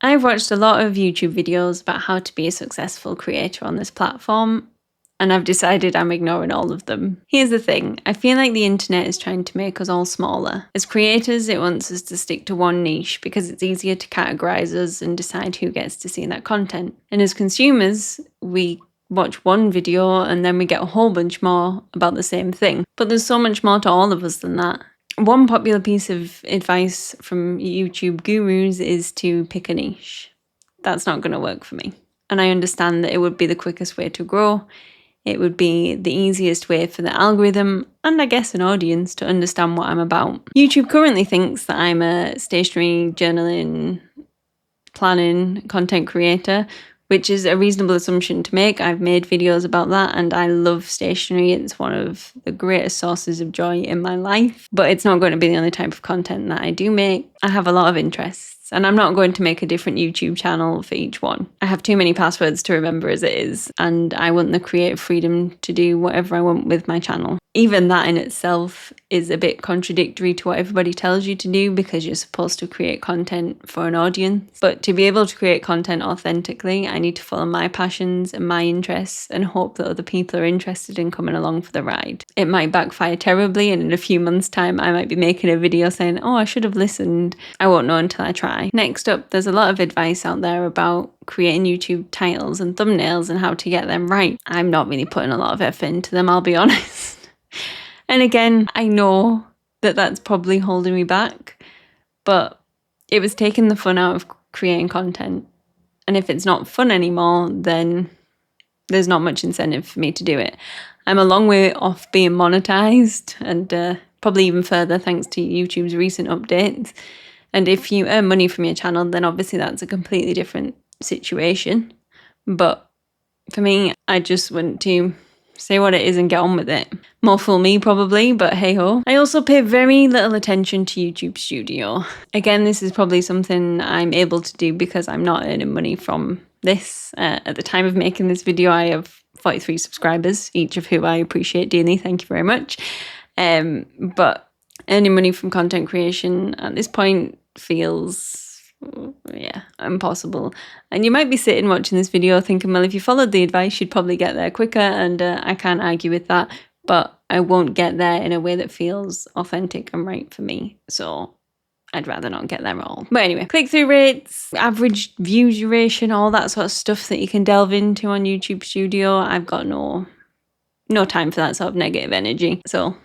I've watched a lot of YouTube videos about how to be a successful creator on this platform, and I've decided I'm ignoring all of them. Here's the thing, I feel like the internet is trying to make us all smaller. As creators, it wants us to stick to one niche because it's easier to categorize us and decide who gets to see that content. And as consumers, we watch one video and then we get a whole bunch more about the same thing. But there's so much more to all of us than that. One popular piece of advice from YouTube gurus is to pick a niche. That's not going to work for me. And I understand that it would be the quickest way to grow. It would be the easiest way for the algorithm and I guess an audience to understand what I'm about. YouTube currently thinks that I'm a stationery, journaling, planning content creator, which is a reasonable assumption to make. I've made videos about that and I love stationery. It's one of the greatest sources of joy in my life, but it's not going to be the only type of content that I do make. I have a lot of interests and I'm not going to make a different YouTube channel for each one. I have too many passwords to remember as it is, and I want the creative freedom to do whatever I want with my channel. Even that in itself is a bit contradictory to what everybody tells you to do because you're supposed to create content for an audience. But to be able to create content authentically, I need to follow my passions and my interests and hope that other people are interested in coming along for the ride. It might backfire terribly, and in a few months' time, I might be making a video saying, oh, I should have listened. I won't know until I try. Next up, there's a lot of advice out there about creating YouTube titles and thumbnails and how to get them right. I'm not really putting a lot of effort into them, I'll be honest. And again, I know that that's probably holding me back, but it was taking the fun out of creating content. And if it's not fun anymore, then there's not much incentive for me to do it. I'm a long way off being monetized and probably even further thanks to YouTube's recent updates. And if you earn money from your channel, then obviously that's a completely different situation. But for me, I just want to say what it is and get on with it. More for me probably, but hey ho. I also pay very little attention to YouTube Studio. Again, this is probably something I'm able to do because I'm not earning money from this. At the time of making this video, I have 43 subscribers, each of who I appreciate dearly. Thank you very much. But earning money from content creation at this point feels impossible. And you might be sitting watching this video thinking, well, if you followed the advice, you'd probably get there quicker, and I can't argue with that, but I won't get there in a way that feels authentic and right for me. So I'd rather not get there at all. But anyway, click-through rates, average view duration, all that sort of stuff that you can delve into on YouTube Studio. I've got no time for that sort of negative energy. So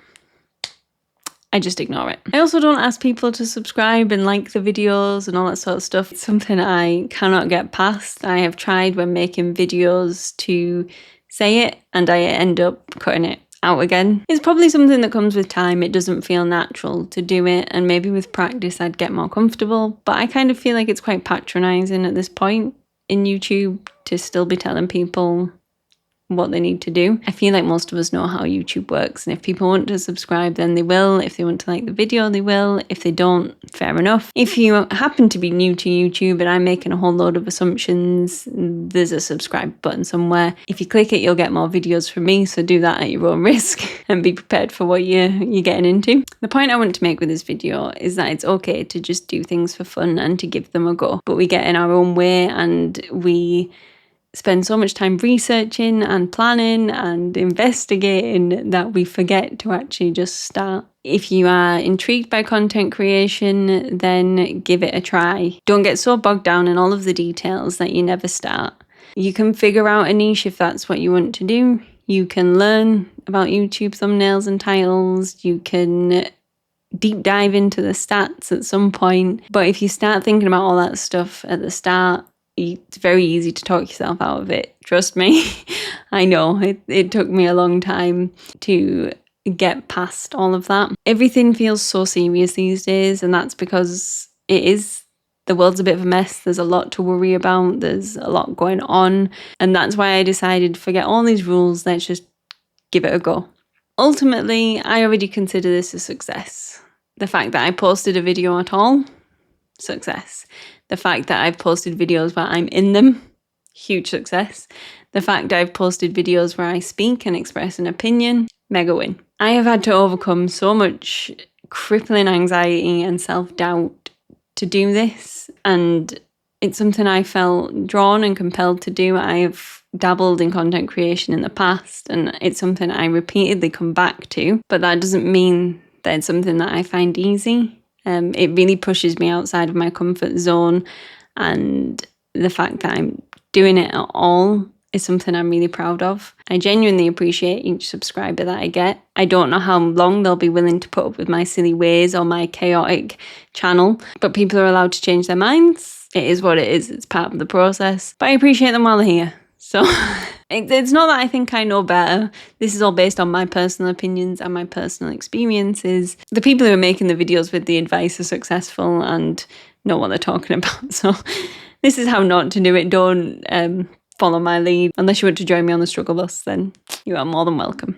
I just ignore it. I also don't ask people to subscribe and like the videos and all that sort of stuff. It's something I cannot get past. I have tried when making videos to say it and I end up cutting it out again. It's probably something that comes with time. It doesn't feel natural to do it, and maybe with practice I'd get more comfortable, but I kind of feel like it's quite patronizing at this point in YouTube to still be telling people what they need to do. I feel like most of us know how YouTube works, and if people want to subscribe, then they will. If they want to like the video, they will. If they don't, fair enough. If you happen to be new to YouTube and I'm making a whole load of assumptions, there's a subscribe button somewhere. If you click it, you'll get more videos from me, so do that at your own risk and be prepared for what you're getting into. The point I want to make with this video is that it's okay to just do things for fun and to give them a go, but we get in our own way and we spend so much time researching and planning and investigating that we forget to actually just start. If you are intrigued by content creation, then give it a try. Don't get so bogged down in all of the details that you never start. You can figure out a niche if that's what you want to do. You can learn about YouTube thumbnails and titles. You can deep dive into the stats at some point. But if you start thinking about all that stuff at the start, it's very easy to talk yourself out of it. Trust me. I know it took me a long time to get past all of that. Everything feels so serious these days, and that's because it is. The world's a bit of a mess. There's a lot to worry about. There's a lot going on. And that's why I decided, forget all these rules, let's just give it a go. Ultimately, I already consider this a success. The fact that I posted a video at all, success. The fact that I've posted videos where I'm in them, huge success. The fact that I've posted videos where I speak and express an opinion, mega win. I have had to overcome so much crippling anxiety and self-doubt to do this, and It's something I felt drawn and compelled to do. I've dabbled in content creation in the past, and it's something I repeatedly come back to, but that doesn't mean that it's something that I find easy. It really pushes me outside of my comfort zone, and the fact that I'm doing it at all is something I'm really proud of. I genuinely appreciate each subscriber that I get. I don't know how long they'll be willing to put up with my silly ways or my chaotic channel, but people are allowed to change their minds. It is what it is. It's part of the process. But I appreciate them while they're here. So it's not that I think I know better. This is all based on my personal opinions and my personal experiences. The people who are making the videos with the advice are successful and know what they're talking about. So this is how not to do it. Don't follow my lead. Unless you want to join me on the struggle bus, then you are more than welcome.